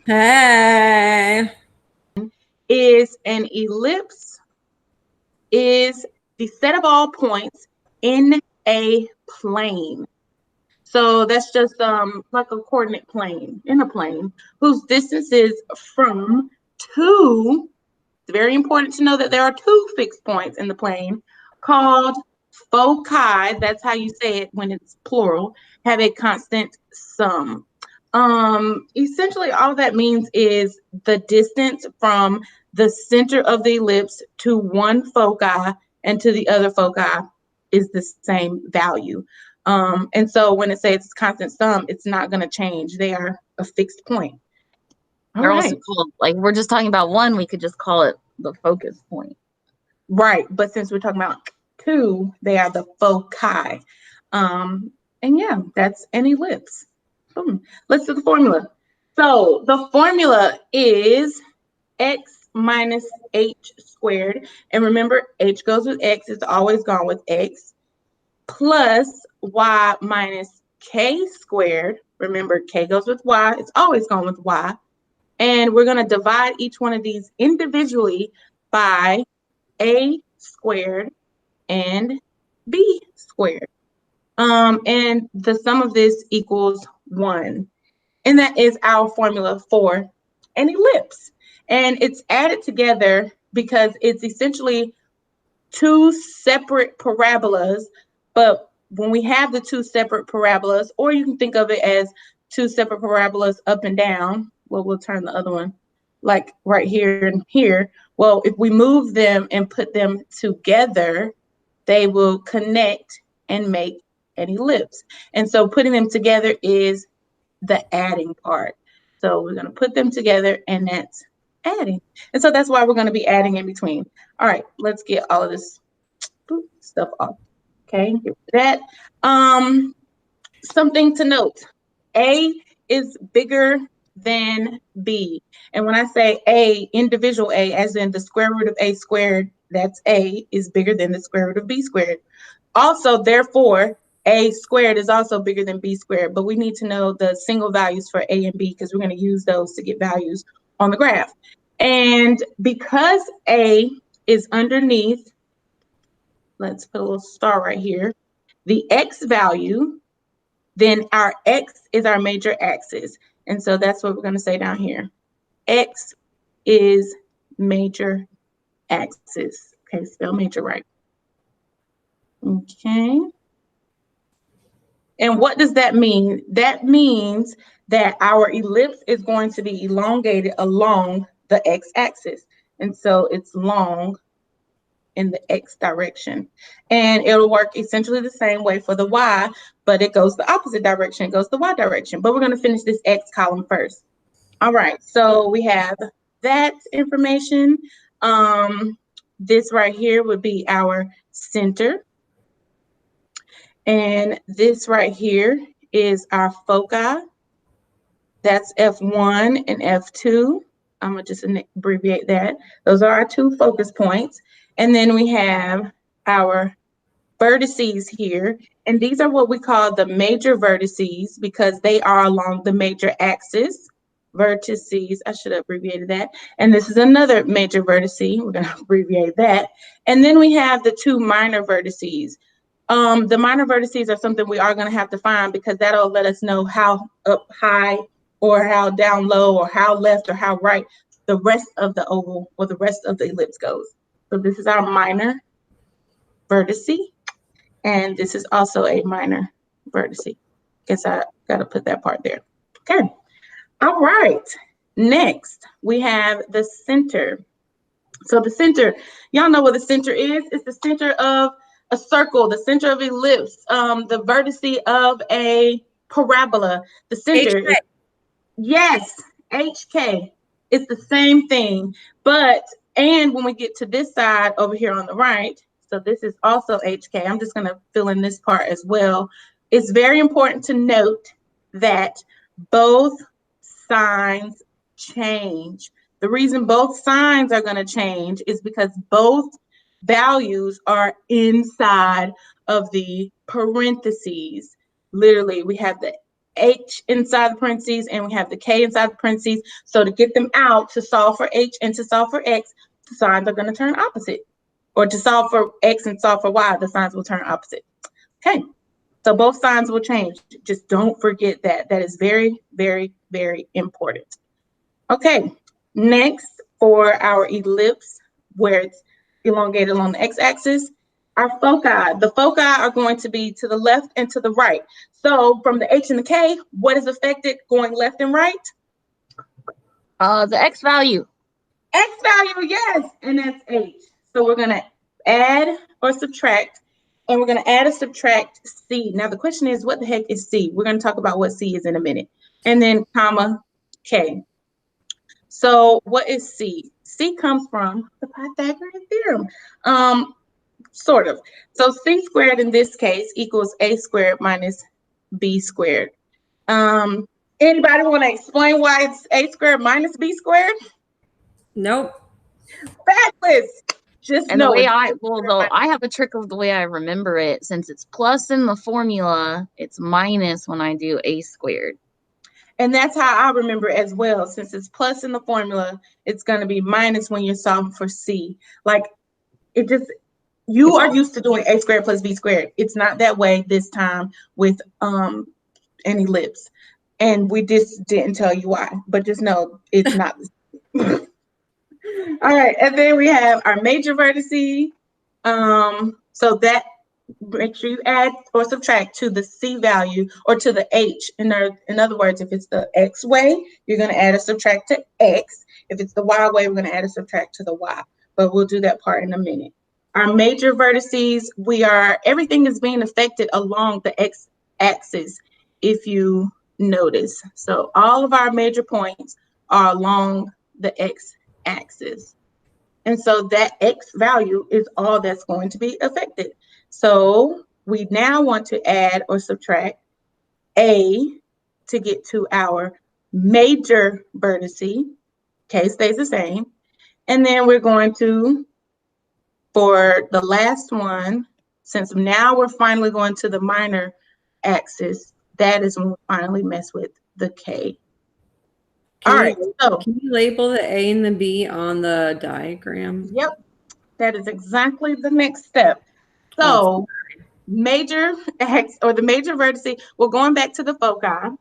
Hey. Is an ellipse is the set of all points in a plane. So that's just like a coordinate plane in a plane whose distance is from two. It's very important to know that there are two fixed points in the plane called foci. That's how you say it when it's plural. Have a constant sum. Essentially, all that means is the distance from the center of the ellipse to one foci and to the other foci is the same value. And so when it says it's constant sum, it's not going to change. They are a fixed point. All They're also right. called, like, we're just talking about one, we could just call it the focus point. Right. But since we're talking about two, they are the foci. Um, and yeah, that's an ellipse. Boom. Let's do the formula. So the formula is x minus h squared. And remember, h goes with x. It's always gone with x. Plus y minus k squared. Remember, k goes with y. It's always gone with y. And we're going to divide each one of these individually by a squared and b squared. And the sum of this equals 1. And that is our formula for an ellipse. And it's added together because it's essentially two separate parabolas. But when we have the two separate parabolas, or you can think of it as two separate parabolas up and down, well, we'll turn the other one like right here and here. Well, if we move them and put them together, they will connect and make an ellipse. And so putting them together is the adding part. So we're going to put them together, and that's adding. And so that's why we're going to be adding in between. All right, let's get all of this stuff off. Okay, get rid of that. Something to note: A is bigger than B. And when I say A, individual A, as in the square root of A squared, that's A, is bigger than the square root of B squared. Also, therefore, A squared is also bigger than B squared, but we need to know the single values for A and B because we're going to use those to get values on the graph. And because A is underneath, let's put a little star right here, the X value, then our X is our major axis. And so that's what we're going to say down here. X is major axis. Okay, spell major right. Okay. And what does that mean? That means that our ellipse is going to be elongated along the x-axis. And so it's long in the x direction. And it'll work essentially the same way for the y, but it goes the opposite direction. It goes the y direction. But we're going to finish this x column first. All right, so we have that information. This right here would be our center. And this right here is our foci. That's F1 and F2. I'm going to just abbreviate that. Those are our two focus points. And then we have our vertices here. And these are what we call the major vertices because they are along the major axis. Vertices, I should have abbreviated that. And this is another major vertice. We're going to abbreviate that. And then we have the two minor vertices. The minor vertices are something we are going to have to find because that'll let us know how up high or how down low or how left or how right the rest of the oval or the rest of the ellipse goes. So this is our minor vertice, and this is also a minor vertice. Guess I got to put that part there. Okay. All right. Next, we have the center. So the center, y'all know what the center is. It's the center of a circle, the center of ellipse, the vertice of a parabola. The center HK. is, yes, HK. It's the same thing. But, and when we get to this side over here on the right, so this is also HK. I'm just going to fill in this part as well. It's very important to note that both signs change. The reason both signs are going to change is because both values are inside of the parentheses. Literally, we have the H inside the parentheses and we have the K inside the parentheses. So to get them out, to solve for H and to solve for X, the signs are going to turn opposite. Or to solve for X and solve for Y, the signs will turn opposite. Okay, so both signs will change. Just don't forget that. That is very, very, very important. Okay, next for our ellipse, where it's elongated along the x-axis, our foci. The foci are going to be to the left and to the right. So from the H and the K, what is affected going left and right? The X value. X value, yes, and that's H. So we're going to add or subtract, and we're going to add or subtract C. Now the question is, what the heck is C? We're going to talk about what C is in a minute. And then comma K. So what is C? C comes from the Pythagorean theorem, sort of. So C squared in this case equals A squared minus B squared. Anybody want to explain why it's A squared minus B squared? Nope. Fabulous. Just And the know way it. though, I have a trick of the way I remember it. Since it's plus in the formula, it's minus when I do A squared. And that's how I remember as well. Since it's plus in the formula, it's going to be minus when you're solving for C. Like, it just, you are used to doing A squared plus B squared. It's not that way this time with an ellipse. And we just didn't tell you why, but just know it's not. All right, and then we have our major vertices. So that, make sure you add or subtract to the C value or to the H. In other words, if it's the X way, you're going to add or subtract to X. If it's the Y way, we're going to add or subtract to the Y. But we'll do that part in a minute. Our major vertices, everything is being affected along the X axis, if you notice. So all of our major points are along the X axis. And so that X value is all that's going to be affected. So we now want to add or subtract A to get to our major vertice. K stays the same. And then we're going to, for the last one, since now we're finally going to the minor axis, that is when we finally mess with the K. All right, so can you label the A and the B on the diagram? Yep, that is exactly the next step. So major X, or the major vertice, we're going back to the foci.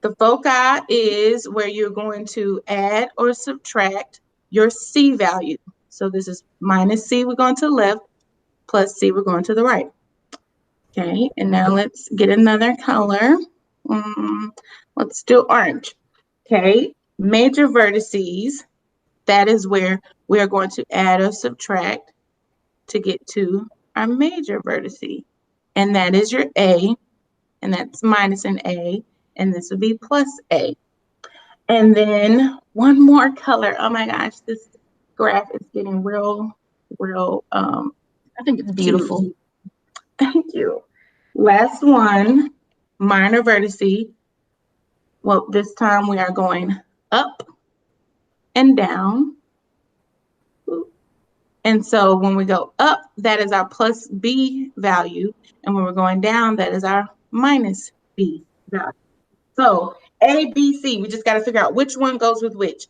The foci is where you're going to add or subtract your C value. So this is minus C, we're going to the left, plus C, we're going to the right. Okay, and now let's get another color. Let's do orange. Okay, major vertices, that is where we are going to add or subtract to get to our major vertice. And that is your A, and that's minus an A, and this would be plus A. And then one more color. Oh my gosh, this graph is getting real, I think it's Beautiful. cute. Thank you. Last one, minor vertice. Well, this time we are going up and down. And so when we go up, that is our plus B value. And when we're going down, that is our minus B value. So A, B, C, we just got to figure out which one goes with which.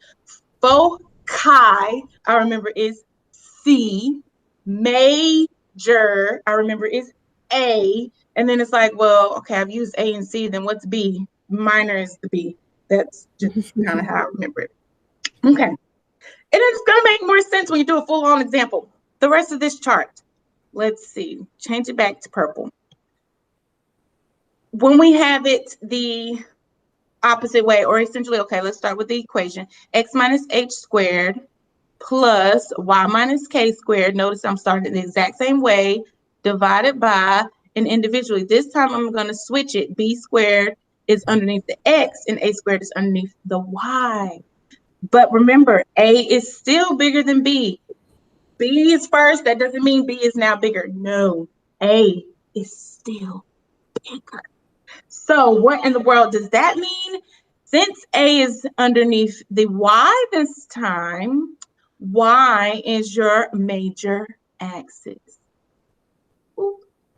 Foci, I remember, is C. Major, I remember, is A. And then it's like, well, okay, I've used A and C, then what's B? Minor is the B. That's just kind of how I remember it. Okay. And it's going to make more sense when you do a full-on example. The rest of this chart, let's see, change it back to purple. When we have it the opposite way, or essentially, okay, let's start with the equation. X minus H squared plus Y minus K squared. Notice I'm starting the exact same way, divided by, and individually. This time I'm going to switch it. B squared is underneath the X, and A squared is underneath the Y. But remember, A is still bigger than B. B is first. That doesn't mean B is now bigger. No, A is still bigger. So what in the world does that mean? Since A is underneath the Y this time, Y is your major axis.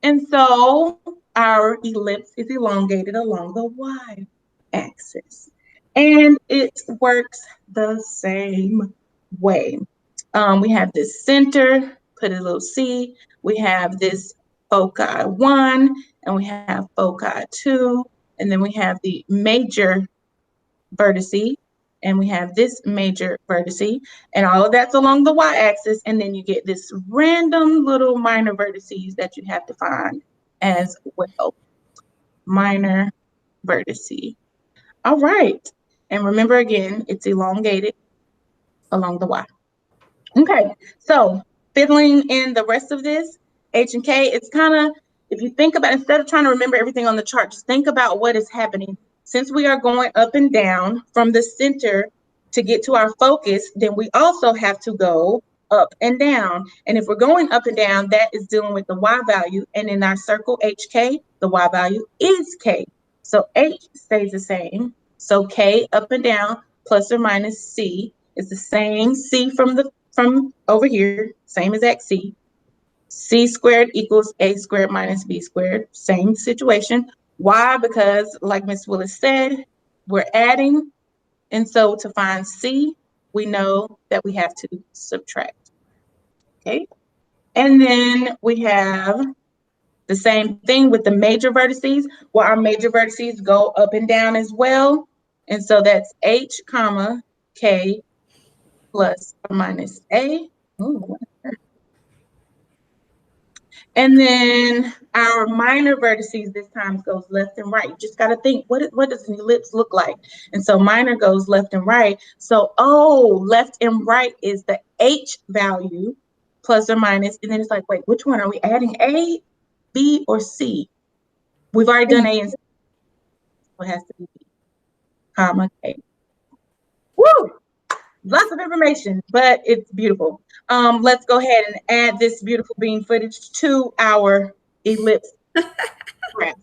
And so our ellipse is elongated along the y-axis. And it works the same way. We have this center, put a little C. We have this foci 1, and we have foci 2, and then we have the major vertice, and we have this major vertice, and all of that's along the y-axis, and then you get this random little minor vertices that you have to find as well. Minor vertice. All right, and remember again, it's elongated along the y. Okay, so fiddling in the rest of this, H and K, it's kind of, if you think about, instead of trying to remember everything on the chart, just think about what is happening. Since we are going up and down from the center to get to our focus, then we also have to go up and down. And if we're going up and down, that is dealing with the Y value. And in our circle HK, the Y value is K. So H stays the same. So K up and down plus or minus C is the same C from over here, same exact C. C squared equals A squared minus B squared, same situation. Why? Because like Ms. Willis said, we're adding. And so to find C, we know that we have to subtract. Okay. And then we have the same thing with the major vertices. Well, our major vertices go up and down as well. And so that's H comma K plus or minus A. Ooh. And then our minor vertices this time goes left and right. You just got to think, what does an ellipse look like? And so minor goes left and right. So, left and right is the H value plus or minus. And then it's like, wait, which one? Are we adding A, B, or C? We've already done A and C. So it has to be B, comma, K. Woo! Lots of information, but it's beautiful. Let's go ahead and add this beautiful bean footage to our ellipse graph.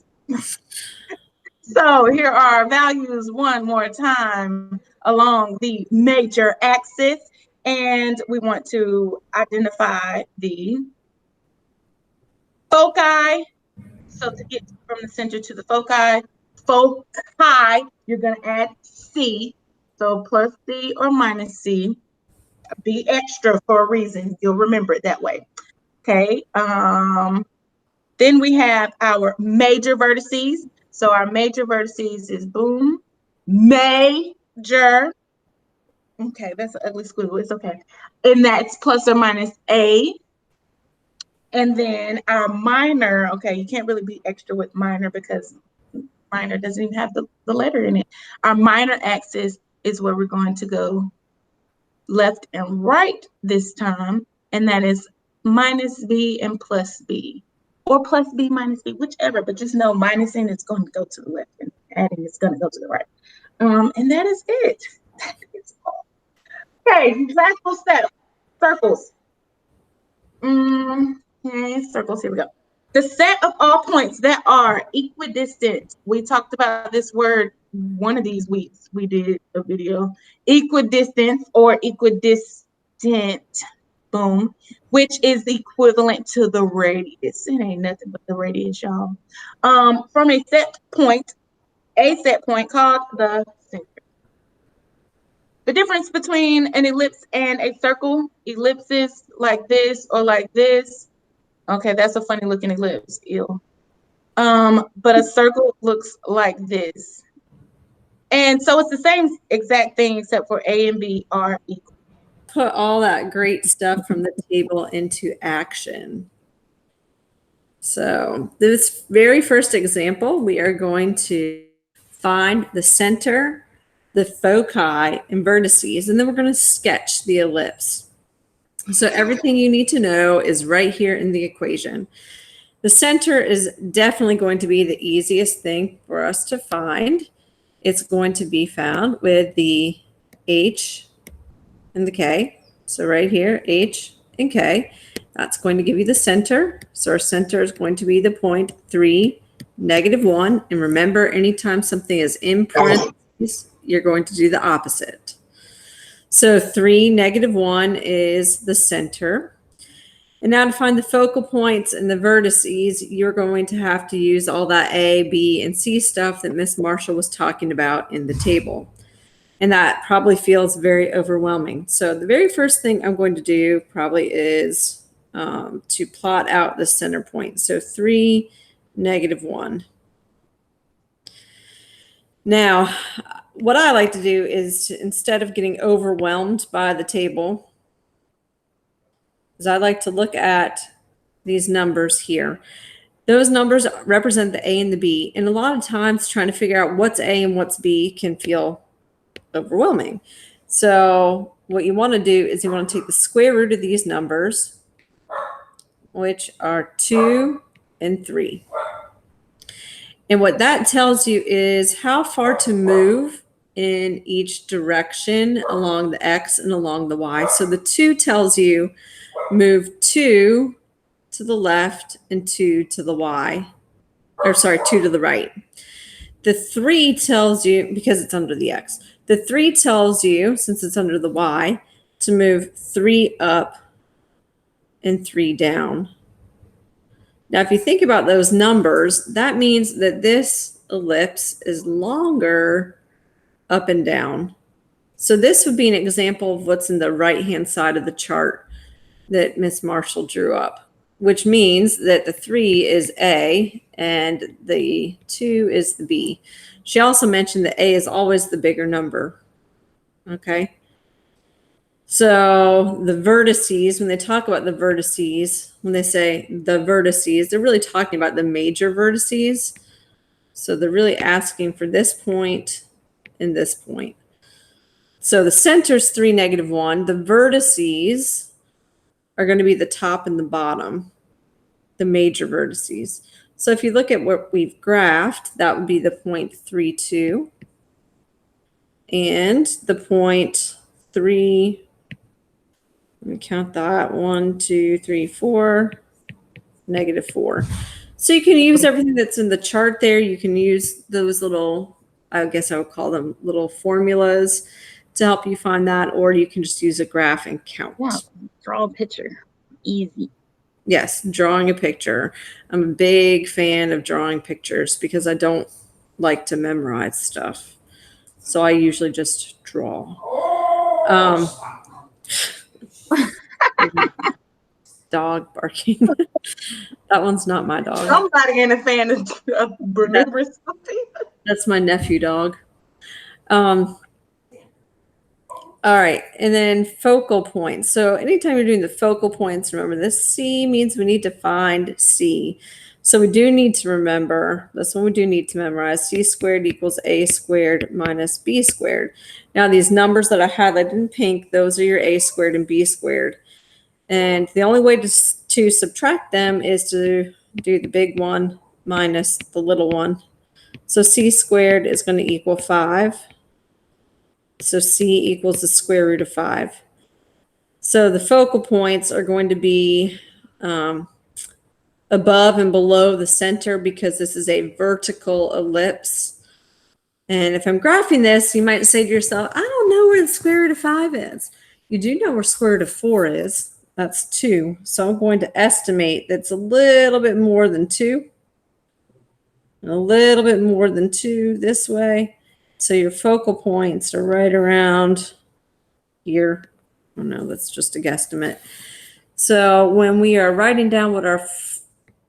So here are our values one more time along the major axis, and we want to identify the foci. So to get from the center to the foci, you're going to add C. So plus C or minus C. Be extra for a reason. You'll remember it that way. Okay. Then we have our major vertices. So our major vertices is boom, major. Okay, that's an ugly squiggle. It's okay. And that's plus or minus A. And then our minor, okay, you can't really be extra with minor because minor doesn't even have the letter in it. Our minor axis is where we're going to go left and right this time, and that is minus B and plus B, or plus B minus B, whichever, but just know minusing is going to go to the left and adding is going to go to the right. And that is it. That is all. Okay, last little step, circles. Okay, circles, here we go. The set of all points that are equidistant. We talked about this word one of these weeks. We did a video. Equidistance or equidistant, boom, which is equivalent to the radius. It ain't nothing but the radius, y'all. From a set point called the center. The difference between an ellipse and a circle, ellipses like this or like this. Okay, that's a funny looking ellipse, ew. But a circle looks like this. And so it's the same exact thing except for A and B are equal. Put all that great stuff from the table into action. So this very first example, we are going to find the center, the foci, and vertices, and then we're going to sketch the ellipse. So everything you need to know is right here in the equation. The center is definitely going to be the easiest thing for us to find. It's going to be found with the H and the K. So right here, H and K. That's going to give you the center. So our center is going to be the point 3, -1. And remember, anytime something is in parentheses, you're going to do the opposite. So 3, -1 is the center. And now to find the focal points and the vertices, you're going to have to use all that A, B, and C stuff that Miss Marshall was talking about in the table. And that probably feels very overwhelming. So the very first thing I'm going to do probably is to plot out the center point. So 3, -1. Now, what I like to do is instead of getting overwhelmed by the table, is I like to look at these numbers here. Those numbers represent the A and the B. And a lot of times trying to figure out what's A and what's B can feel overwhelming. So what you want to do is you want to take the square root of these numbers, which are 2 and 3. And what that tells you is how far to move in each direction along the X and along the Y. So the 2 tells you move 2 to the left and 2 to the Y. Or sorry, 2 to the right. The 3 tells you, because it's under the X, the 3 tells you, since it's under the Y, to move 3 up and 3 down. Now, if you think about those numbers, that means that this ellipse is longer up and down. So this would be an example of what's in the right-hand side of the chart that Miss Marshall drew up, which means that the 3 is A and the 2 is the B. She also mentioned that A is always the bigger number. Okay. So the vertices, when they talk about the vertices, when they say the vertices, they're really talking about the major vertices. So they're really asking for this point and this point. So the center is 3, -1. The vertices are going to be the top and the bottom, the major vertices. So if you look at what we've graphed, that would be the point 3, 2, and the point 3. Let me count that. 1, 2, 3, 4, -4. So you can use everything that's in the chart there. You can use those little, I guess I would call them little formulas to help you find that, or you can just use a graph and count. Yeah, draw a picture. Easy. Yes, drawing a picture. I'm a big fan of drawing pictures because I don't like to memorize stuff. So I usually just draw. Dog barking. That one's not my dog. Somebody ain't a fan of remember something. That's my nephew dog. All right, and then focal points. So anytime you're doing the focal points, remember this C means we need to find C. So we do need to remember, this one we do need to memorize, C squared equals A squared minus B squared. Now these numbers that I highlighted in pink, those are your A squared and B squared. And the only way to subtract them is to do the big one minus the little one. So C squared is going to equal 5. So C equals the square root of 5. So the focal points are going to be above and below the center because this is a vertical ellipse. And if I'm graphing this, you might say to yourself, I don't know where the square root of 5 is. You do know where square root of 4 is. That's 2. So I'm going to estimate that's a little bit more than 2. And a little bit more than 2 this way. So your focal points are right around here. Oh no, that's just a guesstimate. So when we are writing down what our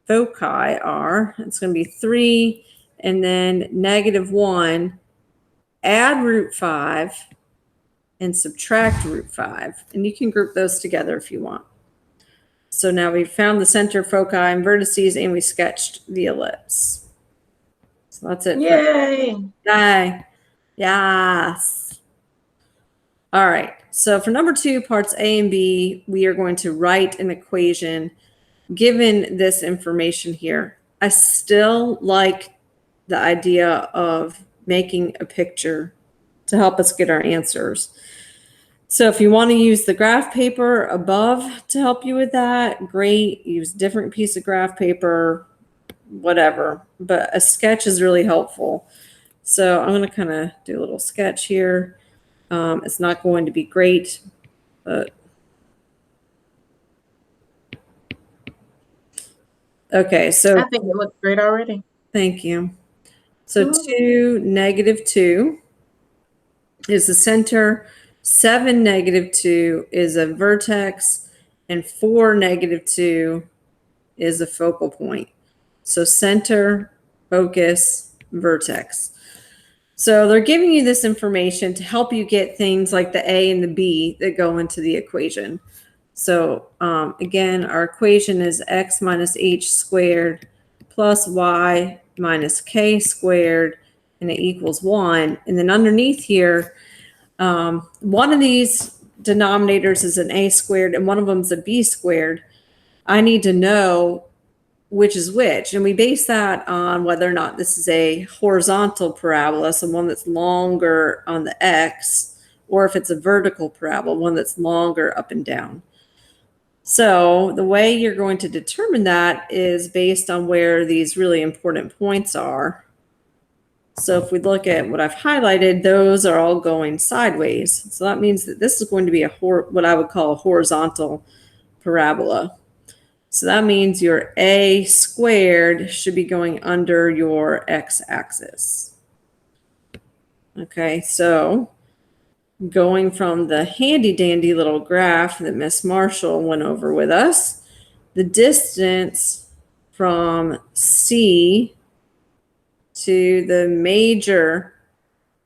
foci are, it's going to be 3 and then -1, add root 5, and subtract root 5. And you can group those together if you want. So now we've found the center, foci, and vertices, and we sketched the ellipse. So that's it. Yay! Yay. Yes. All right. So for number 2, parts A and B, we are going to write an equation given this information here. I still like the idea of making a picture to help us get our answers. So if you want to use the graph paper above to help you with that, great. Use different piece of graph paper, whatever. But a sketch is really helpful. So I'm going to kind of do a little sketch here. It's not going to be great, but Okay, so I think it looks great already. thank you. So Mhm. 2, -2 is the center. 7, -2 is a vertex. And 4, -2 is a focal point. So center, focus, vertex. So they're giving you this information to help you get things like the A and the B that go into the equation. So again, our equation is x minus h squared plus y minus k squared, and it equals 1. And then underneath here, one of these denominators is an a squared and one of them is a b squared. I need to know which is which. And we base that on whether or not this is a horizontal parabola, so one that's longer on the x, or if it's a vertical parabola, one that's longer up and down. So the way you're going to determine that is based on where these really important points are. So if we look at what I've highlighted, those are all going sideways. So that means that this is going to be what I would call a horizontal parabola. So that means your a squared should be going under your x-axis. Okay, so going from the handy-dandy little graph that Miss Marshall went over with us, the distance from C to the major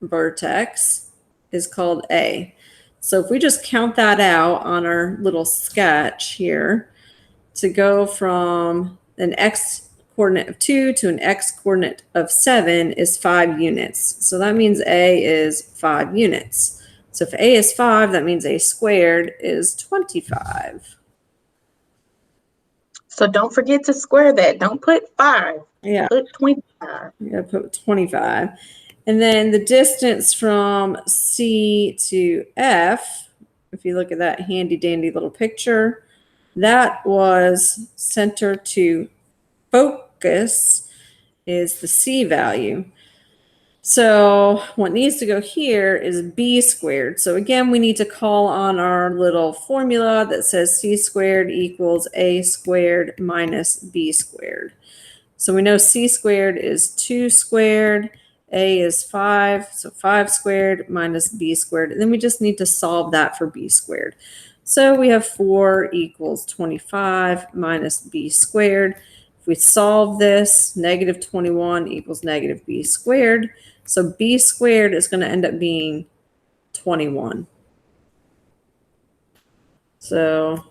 vertex is called A. So if we just count that out on our little sketch here, to go from an x coordinate of 2 to an x coordinate of 7 is 5 units. So that means A is 5 units. So if A is 5, that means A squared is 25. So don't forget to square that. Don't put 5. Yeah. Put 25. You gotta put 25. And then the distance from C to F, if you look at that handy dandy little picture, that was center to focus is the C value. So what needs to go here is B squared. So again, we need to call on our little formula that says C squared equals A squared minus B squared. So we know C squared is 2 squared, A is 5, so 5 squared minus B squared. And then we just need to solve that for B squared. So we have 4 equals 25 minus B squared. If we solve this, negative 21 equals negative B squared. So B squared is going to end up being 21. So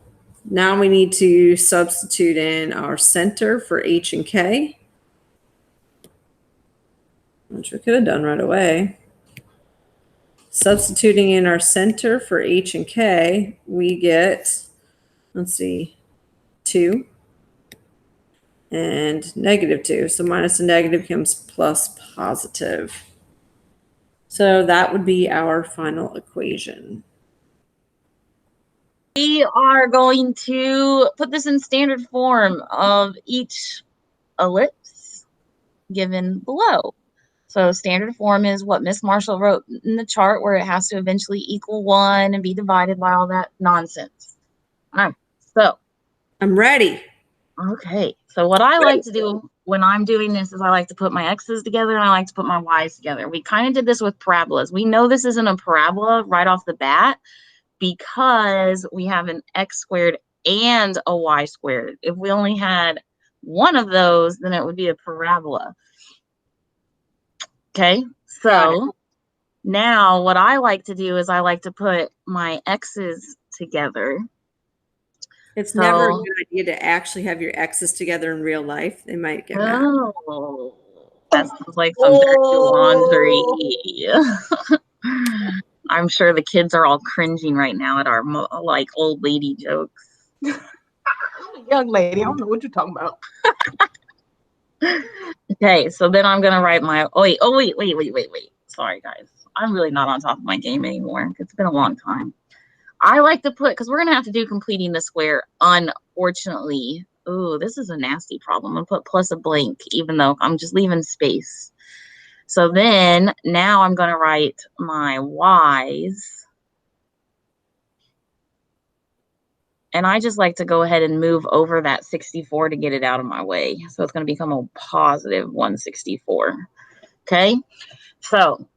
now we need to substitute in our center for H and K, which we could have done right away. Substituting in our center for H and K, we get, let's see, 2 and -2. So minus a negative becomes plus positive. So that would be our final equation. We are going to put this in standard form of each ellipse given below. So standard form is what Miss Marshall wrote in the chart, where it has to eventually equal 1 and be divided by all that nonsense. All right, so I'm ready. okay, so what I like to do when I'm doing this is I like to put my x's together and I like to put my y's together. We kind of did this with parabolas. We know this isn't a parabola right off the bat because we have an x squared and a y squared. If we only had one of those, then it would be a parabola. Okay, so now what I like to do is I like to put my x's together. It's never a good idea to actually have your X's together in real life. They might get mad. Oh, that sounds like some dirty laundry. I'm sure the kids are all cringing right now at our like old lady jokes. I'm a young lady. I don't know what you're talking about. Okay, so then I'm gonna write my. Oh wait. Sorry, guys. I'm really not on top of my game anymore. It's been a long time. I like to put, because we're going to have to do completing the square, unfortunately. Oh, this is a nasty problem. I'm going to put plus a blank, even though I'm just leaving space. So then, now I'm going to write my y's. And I just like to go ahead and move over that 64 to get it out of my way. So it's going to become a positive 164. Okay. So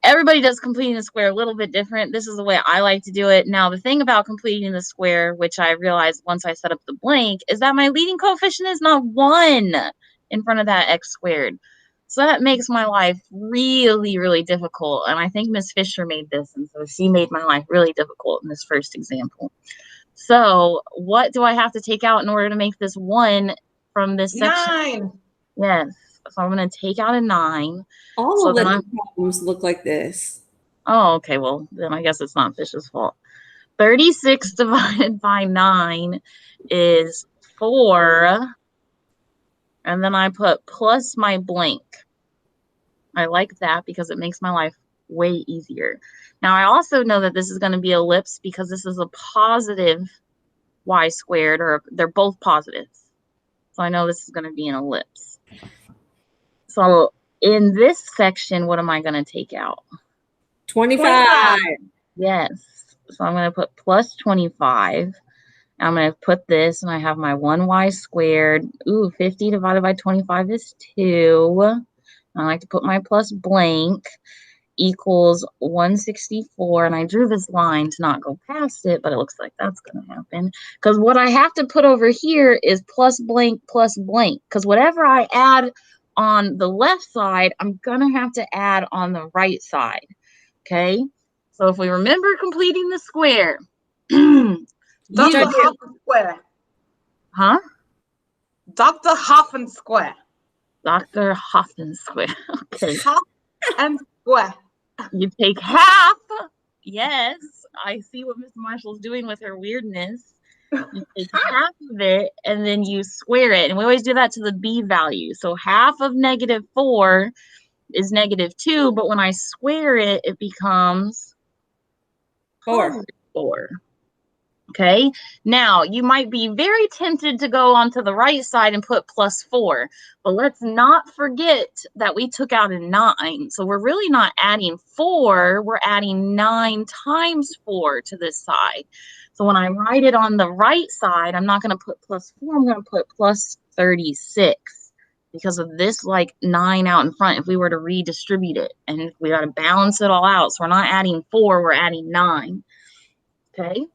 everybody does completing the square a little bit different. This is the way I like to do it. Now, the thing about completing the square, which I realized once I set up the blank, is that my leading coefficient is not 1 in front of that x squared. So that makes my life really, really difficult. And I think Miss Fisher made this, and so she made my life really difficult in this first example. So what do I have to take out in order to make this 1 from this section? 9. Yes. So I'm going to take out a 9. All So of then the problems look like this. Oh, okay. Well, then I guess it's not Fish's fault. 36 divided by 9 is 4. And then I put plus my blank. I like that because it makes my life way easier. Now, I also know that this is going to be ellipse because this is a positive y squared, or they're both positives. So I know this is going to be an ellipse. So in this section, what am I going to take out? 25. Yes. So I'm going to put plus 25. I'm going to put this, and I have my 1y squared. Ooh, 50 divided by 25 is 2. I like to put my plus blank equals 164. And I drew this line to not go past it, but it looks like that's going to happen. Because what I have to put over here is plus blank. Because whatever I add on the left side, I'm going to have to add on the right side. Okay? So if we remember completing the square, Dr. Hoffen square. Huh? Dr. Hoffen square. Dr. Hoffen square. Okay. Half and square. You take half. Yes. I see what Miss Marshall's doing with her weirdness. You take half of it and then you square it. And we always do that to the b value. So half of -4 is -2. But when I square it, it becomes 4. 4. Okay, now you might be very tempted to go onto the right side and put +4, but let's not forget that we took out a 9. So we're really not adding 4, we're adding 9 times 4 to this side. So when I write it on the right side, I'm not going to put +4, I'm going to put +36 because of this like 9 out in front if we were to redistribute it. And we got to balance it all out. So we're not adding 4, we're adding 9. Okay.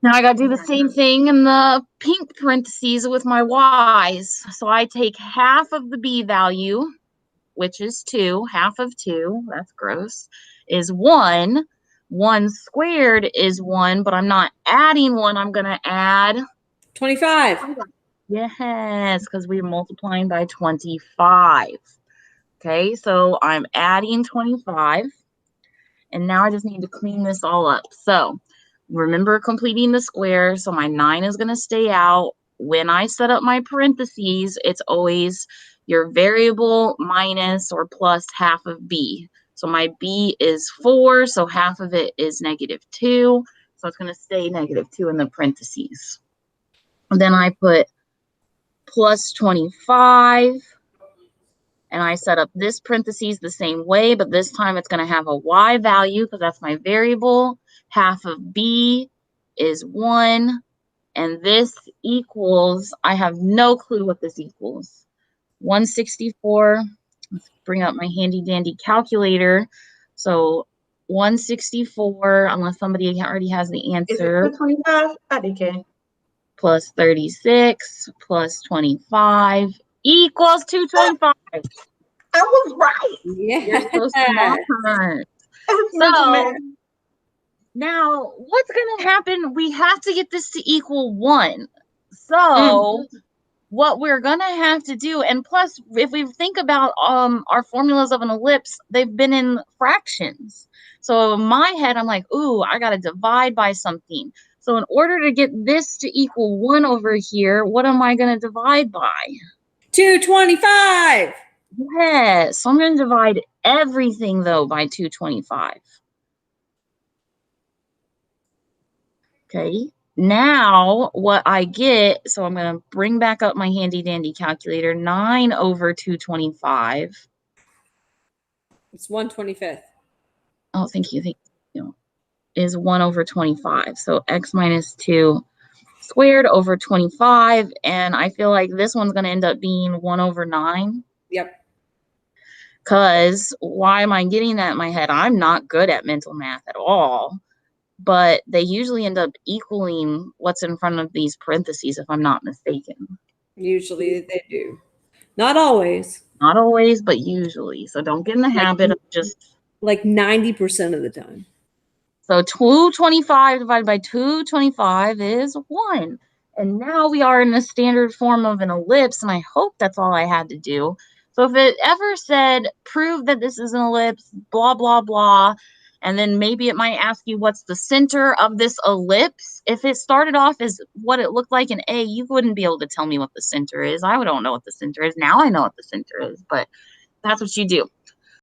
Now I got to do the same thing in the pink parentheses with my y's. So I take half of the b value, which is 2. Half of 2, that's gross, is 1. 1 squared is 1, but I'm not adding 1. I'm going to add 25. Yes, because we're multiplying by 25. Okay, so I'm adding 25. And now I just need to clean this all up. So remember completing the square. So my 9 is going to stay out. When I set up my parentheses, it's always your variable minus or plus half of b. So my b is 4, so half of it is -2. So it's going to stay -2 in the parentheses. And then I put plus 25. And I set up this parentheses the same way, but this time it's going to have a y value because that's my variable. Half of b is 1. And this equals, I have no clue what this equals. 164. Let's bring up my handy dandy calculator. So 164, unless somebody already has the answer. Is it 25? Okay. Plus 36 plus 25 equals 225. I was right. Yeah. You're so smart. So now what's going to happen? We have to get this to equal 1. So what we're going to have to do, and plus if we think about our formulas of an ellipse, they've been in fractions. So in my head, I'm like, ooh, I got to divide by something. So in order to get this to equal 1 over here, what am I going to divide by? 225. Yes. So I'm going to divide everything, though, by 225. Okay. Now what I get, so I'm going to bring back up my handy dandy calculator. 9 over 225. It's 1/25. Oh, thank you. Thank you. Is 1 over 25. So x minus 2 squared over 25. And I feel like this one's going to end up being 1 over 9. Yep. Because why am I getting that in my head? I'm not good at mental math at all. But they usually end up equaling what's in front of these parentheses, if I'm not mistaken. Usually they do. Not always. Not always, but usually. So don't get in the habit of just... Like 90% of the time. So 225 divided by 225 is 1. And now we are in the standard form of an ellipse, and I hope that's all I had to do. So if it ever said, prove that this is an ellipse, blah, blah, blah, and then maybe it might ask you what's the center of this ellipse. If it started off as what it looked like in A, you wouldn't be able to tell me what the center is. I don't know what the center is. Now I know what the center is, but that's what you do.